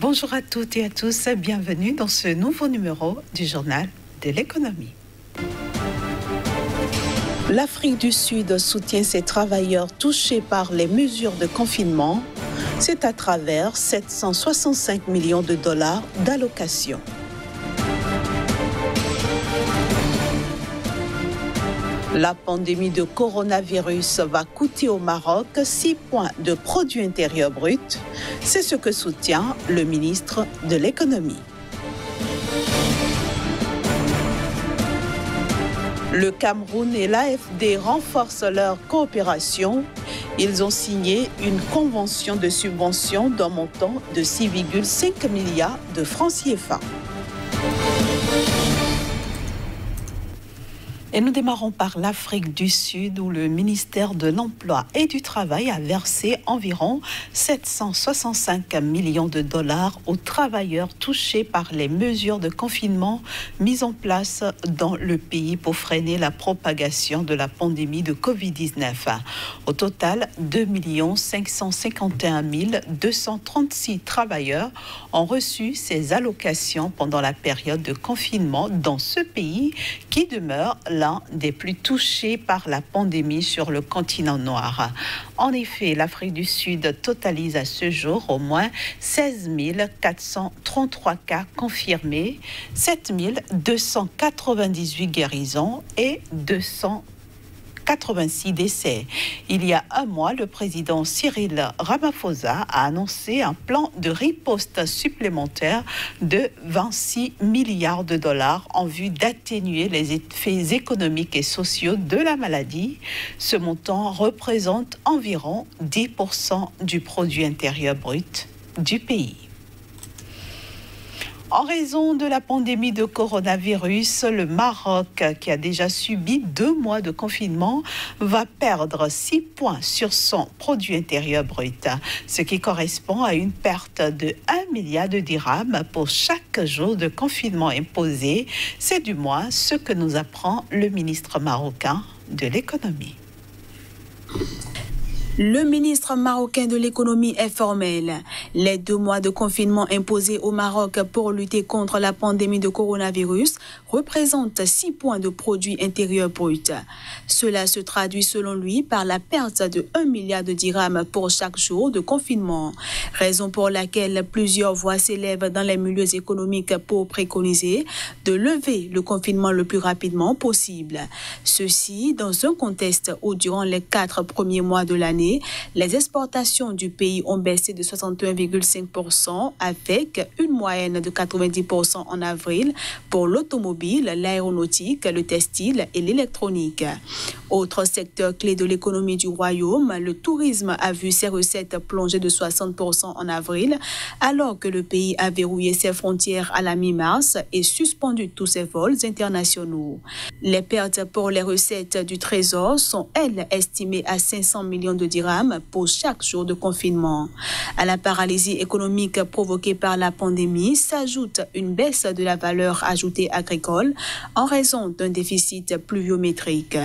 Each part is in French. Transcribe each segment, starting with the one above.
Bonjour à toutes et à tous, bienvenue dans ce nouveau numéro du Journal de l'économie. L'Afrique du Sud soutient ses travailleurs touchés par les mesures de confinement. C'est à travers 765 millions de dollars d'allocations. La pandémie de coronavirus va coûter au Maroc 6 points de produit intérieur brut. C'est ce que soutient le ministre de l'économie. Le Cameroun et l'AFD renforcent leur coopération. Ils ont signé une convention de subvention d'un montant de 6,5 milliards de francs CFA. Et nous démarrons par l'Afrique du Sud où le ministère de l'Emploi et du Travail a versé environ 765 millions de dollars aux travailleurs touchés par les mesures de confinement mises en place dans le pays pour freiner la propagation de la pandémie de Covid-19. Au total, 2 551 236 travailleurs ont reçu ces allocations pendant la période de confinement dans ce pays qui demeure l'un des plus touchés par la pandémie sur le continent noir. En effet, l'Afrique du Sud totalise à ce jour au moins 16 433 cas confirmés, 7 298 guérisons et 286 décès. Il y a un mois, le président Cyril Ramaphosa a annoncé un plan de riposte supplémentaire de 26 milliards de dollars en vue d'atténuer les effets économiques et sociaux de la maladie. Ce montant représente environ 10% du produit intérieur brut du pays. En raison de la pandémie de coronavirus, le Maroc, qui a déjà subi 2 mois de confinement, va perdre 6 points sur son produit intérieur brut, ce qui correspond à une perte de 1 milliard de dirhams pour chaque jour de confinement imposé. C'est du moins ce que nous apprend le ministre marocain de l'économie. Le ministre marocain de l'économie est formel. Les 2 mois de confinement imposés au Maroc pour lutter contre la pandémie de coronavirus représentent 6 points de produit intérieur brut. Cela se traduit selon lui par la perte de 1 milliard de dirhams pour chaque jour de confinement, raison pour laquelle plusieurs voix s'élèvent dans les milieux économiques pour préconiser de lever le confinement le plus rapidement possible. Ceci dans un contexte où durant les 4 premiers mois de l'année, les exportations du pays ont baissé de 61,5% avec une moyenne de 90% en avril pour l'automobile, l'aéronautique, le textile et l'électronique. Autre secteur clé de l'économie du royaume, le tourisme a vu ses recettes plonger de 60% en avril alors que le pays a verrouillé ses frontières à la mi-mars et suspendu tous ses vols internationaux. Les pertes pour les recettes du Trésor sont, elles, estimées à 500 millions de dirhams pour chaque jour de confinement. À la paralysie économique provoquée par la pandémie s'ajoute une baisse de la valeur ajoutée agricole en raison d'un déficit pluviométrique.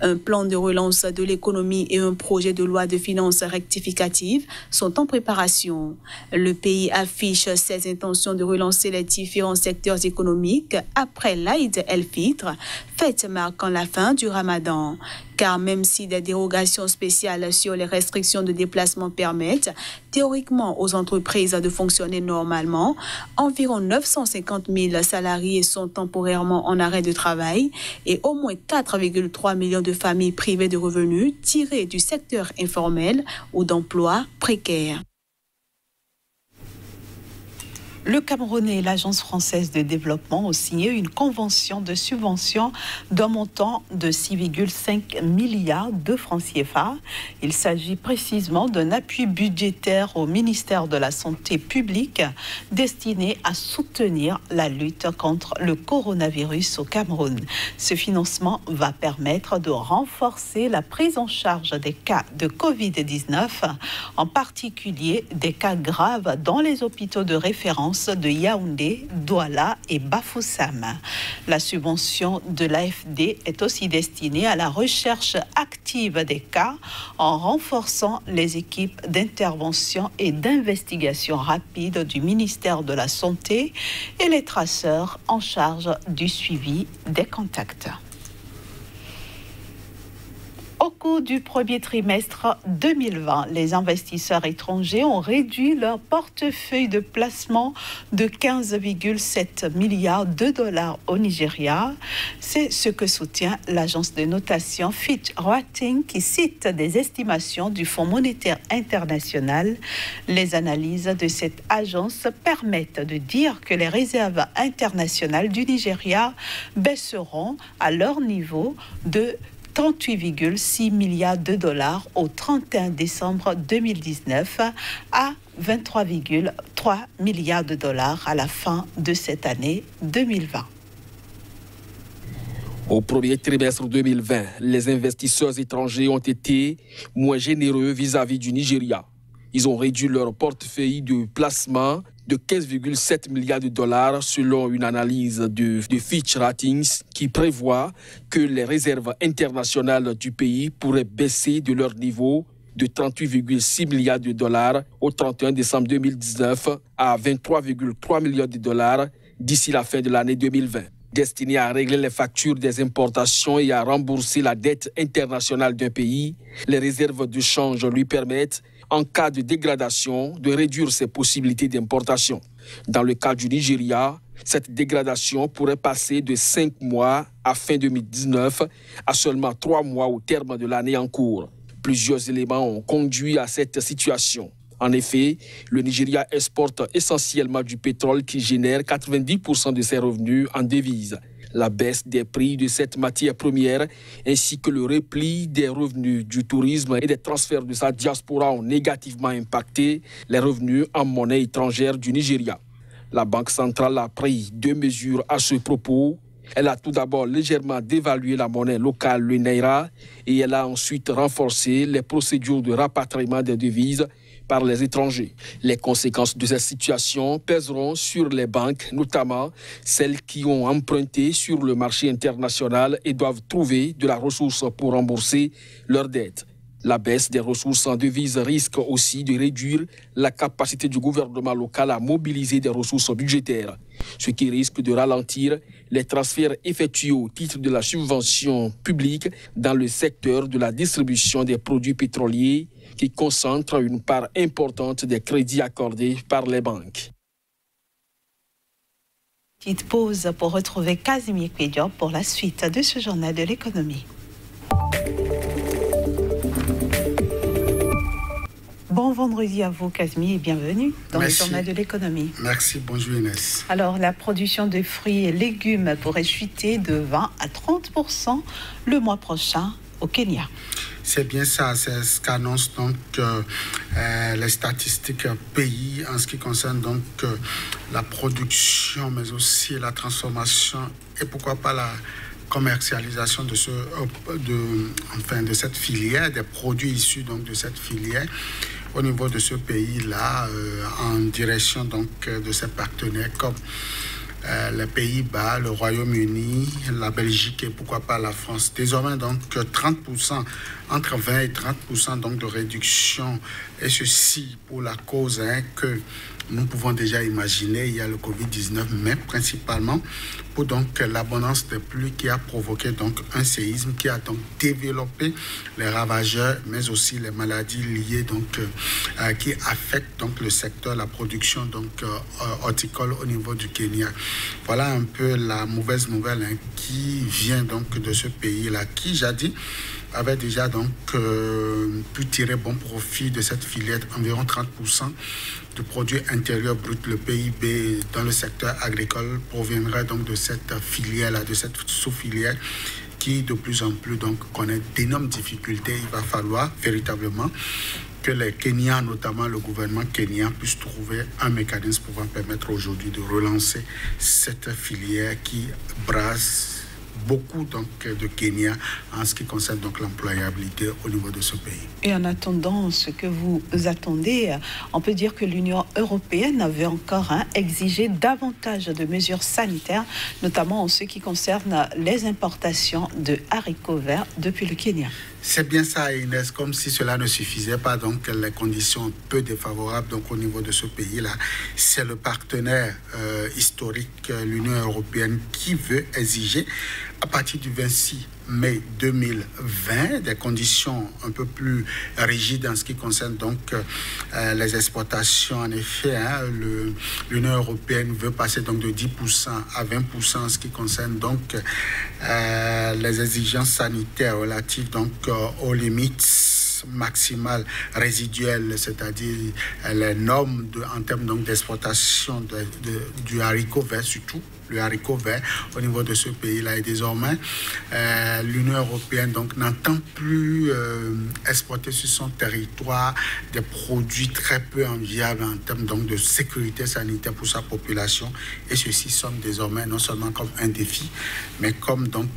Un plan de relance de l'économie et un projet de loi de finances rectificative sont en préparation. Le pays affiche ses intentions de relancer les différents secteurs économiques après l'Aïd el-Fitr, fête marquant la fin du Ramadan. Car même si des dérogations spéciales sur les restrictions de déplacement permettent théoriquement aux entreprises de fonctionner normalement, environ 950 000 salariés sont temporairement en arrêt de travail et au moins 4,3 millions de familles privées de revenus tirées du secteur informel ou d'emplois précaires. Le Cameroun et l'Agence française de développement ont signé une convention de subvention d'un montant de 6,5 milliards de francs CFA. Il s'agit précisément d'un appui budgétaire au ministère de la Santé publique destiné à soutenir la lutte contre le coronavirus au Cameroun. Ce financement va permettre de renforcer la prise en charge des cas de Covid-19, en particulier des cas graves dans les hôpitaux de référence provinces de Yaoundé, Douala et Bafoussam. La subvention de l'AFD est aussi destinée à la recherche active des cas en renforçant les équipes d'intervention et d'investigation rapide du ministère de la Santé et les traceurs en charge du suivi des contacts. Au cours du premier trimestre 2020, les investisseurs étrangers ont réduit leur portefeuille de placement de 15,7 milliards de dollars au Nigeria. C'est ce que soutient l'agence de notation Fitch Ratings qui cite des estimations du Fonds monétaire international. Les analyses de cette agence permettent de dire que les réserves internationales du Nigeria baisseront à leur niveau de 38,6 milliards de dollars au 31 décembre 2019 à 23,3 milliards de dollars à la fin de cette année 2020. Au premier trimestre 2020, les investisseurs étrangers ont été moins généreux vis-à-vis du Nigeria. Ils ont réduit leur portefeuille de placement de 15,7 milliards de dollars selon une analyse de Fitch Ratings qui prévoit que les réserves internationales du pays pourraient baisser de leur niveau de 38,6 milliards de dollars au 31 décembre 2019 à 23,3 milliards de dollars d'ici la fin de l'année 2020. Destiné à régler les factures des importations et à rembourser la dette internationale d'un pays, les réserves de change lui permettent, en cas de dégradation, de réduire ses possibilités d'importation. Dans le cas du Nigeria, cette dégradation pourrait passer de 5 mois à fin 2019 à seulement 3 mois au terme de l'année en cours. Plusieurs éléments ont conduit à cette situation. En effet, le Nigeria exporte essentiellement du pétrole qui génère 90% de ses revenus en devises. La baisse des prix de cette matière première ainsi que le repli des revenus du tourisme et des transferts de sa diaspora ont négativement impacté les revenus en monnaie étrangère du Nigeria. La Banque centrale a pris 2 mesures à ce propos. Elle a tout d'abord légèrement dévalué la monnaie locale, le Naira, et elle a ensuite renforcé les procédures de rapatriement des devises par les étrangers. Les conséquences de cette situation pèseront sur les banques, notamment celles qui ont emprunté sur le marché international et doivent trouver de la ressource pour rembourser leurs dettes. La baisse des ressources en devises risque aussi de réduire la capacité du gouvernement local à mobiliser des ressources budgétaires, ce qui risque de ralentir les transferts effectués au titre de la subvention publique dans le secteur de la distribution des produits pétroliers qui concentre une part importante des crédits accordés par les banques. Petite pause pour retrouver Casimir Pédior pour la suite de ce journal de l'économie. Bon vendredi à vous, Casimir, et bienvenue dans le journal de l'économie. Merci, bonjour Inès. Alors, la production de fruits et légumes pourrait chuter de 20 à 30% le mois prochain au Kenya. C'est bien ça, c'est ce qu'annoncent donc les statistiques pays en ce qui concerne donc la production, mais aussi la transformation et pourquoi pas la commercialisation de cette filière, des produits issus donc de cette filière au niveau de ce pays-là, en direction donc de ses partenaires comme les Pays-Bas, le Royaume-Uni, la Belgique et pourquoi pas la France. Désormais, donc, 30%, entre 20 et 30% donc, de réduction, et ceci pour la cause que nous pouvons déjà imaginer, il y a le Covid-19, mais principalement pour donc l'abondance de pluie qui a provoqué donc un séisme qui a donc développé les ravageurs, mais aussi les maladies liées donc qui affectent donc le secteur, la production donc horticole au niveau du Kenya. Voilà un peu la mauvaise nouvelle qui vient donc de ce pays-là, qui jadis avait déjà donc pu tirer bon profit de cette filière, environ 30% du produit intérieur brut, le PIB dans le secteur agricole proviendrait donc de cette filière-là, de cette sous-filière qui de plus en plus donc connaît d'énormes difficultés. Il va falloir véritablement que les Kenyans, notamment le gouvernement kenyan, puissent trouver un mécanisme pouvant permettre aujourd'hui de relancer cette filière qui brasse beaucoup donc, de Kenya en ce qui concerne donc l'employabilité au niveau de ce pays. Et en attendant ce que vous attendez, on peut dire que l'Union européenne avait encore exigé davantage de mesures sanitaires, notamment en ce qui concerne les importations de haricots verts depuis le Kenya. C'est bien ça, Inès, comme si cela ne suffisait pas, donc les conditions peu défavorables donc, au niveau de ce pays-là. C'est le partenaire historique, l'Union européenne, qui veut exiger à partir du 26 mai 2020 des conditions un peu plus rigides en ce qui concerne donc les exportations. En effet, l'Union européenne veut passer donc de 10% à 20% en ce qui concerne donc les exigences sanitaires relatives donc aux limites maximales résiduelles, c'est-à-dire les normes en termes donc d'exportation du haricot vert, surtout le haricot vert au niveau de ce pays-là. Et désormais, l'Union européenne donc n'entend plus exporter sur son territoire des produits très peu enviables en termes donc de sécurité sanitaire pour sa population. Et ceci sonne désormais non seulement comme un défi, mais comme donc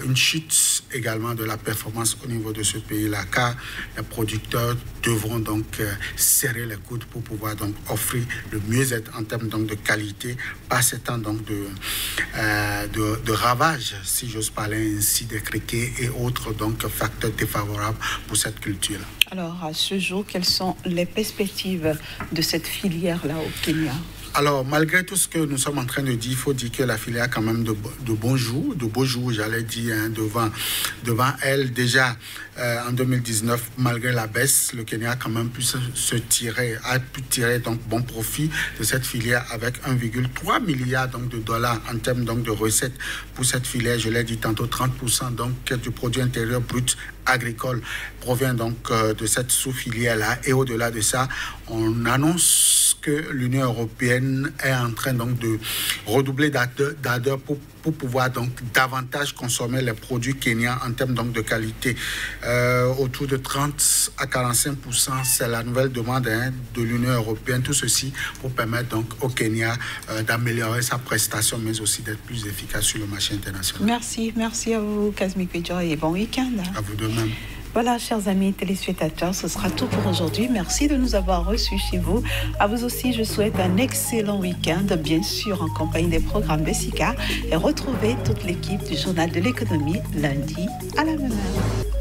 une chute également de la performance au niveau de ce pays-là, car les producteurs devront donc serrer les coudes pour pouvoir donc offrir le mieux-être en termes donc de qualité, pas ces temps donc de ravages, si j'ose parler ainsi, des criquets et autres donc facteurs défavorables pour cette culture. Alors, à ce jour, quelles sont les perspectives de cette filière-là au Kenya? Alors, malgré tout ce que nous sommes en train de dire, il faut dire que la filière a quand même de beaux jours, j'allais dire, devant elle. Déjà, en 2019, malgré la baisse, le Kenya a quand même pu tirer donc bon profit de cette filière avec 1,3 milliard donc, de dollars en termes donc, de recettes pour cette filière. Je l'ai dit tantôt, 30% donc, du produit intérieur brut agricole provient donc de cette sous-filière-là. Et au-delà de ça, on annonce que l'Union européenne est en train donc de redoubler d'ardeur pour pouvoir donc davantage consommer les produits kenyans en termes donc de qualité. Autour de 30 à 45%, c'est la nouvelle demande de l'Union européenne. Tout ceci pour permettre donc au Kenya d'améliorer sa prestation, mais aussi d'être plus efficace sur le marché international. Merci à vous, Kazmi Kwejo, et bon week-end. À vous de même. Voilà, chers amis téléspectateurs, ce sera tout pour aujourd'hui. Merci de nous avoir reçus chez vous. À vous aussi, je souhaite un excellent week-end, bien sûr en compagnie des programmes Bessica, et retrouvez toute l'équipe du Journal de l'économie lundi à la même heure.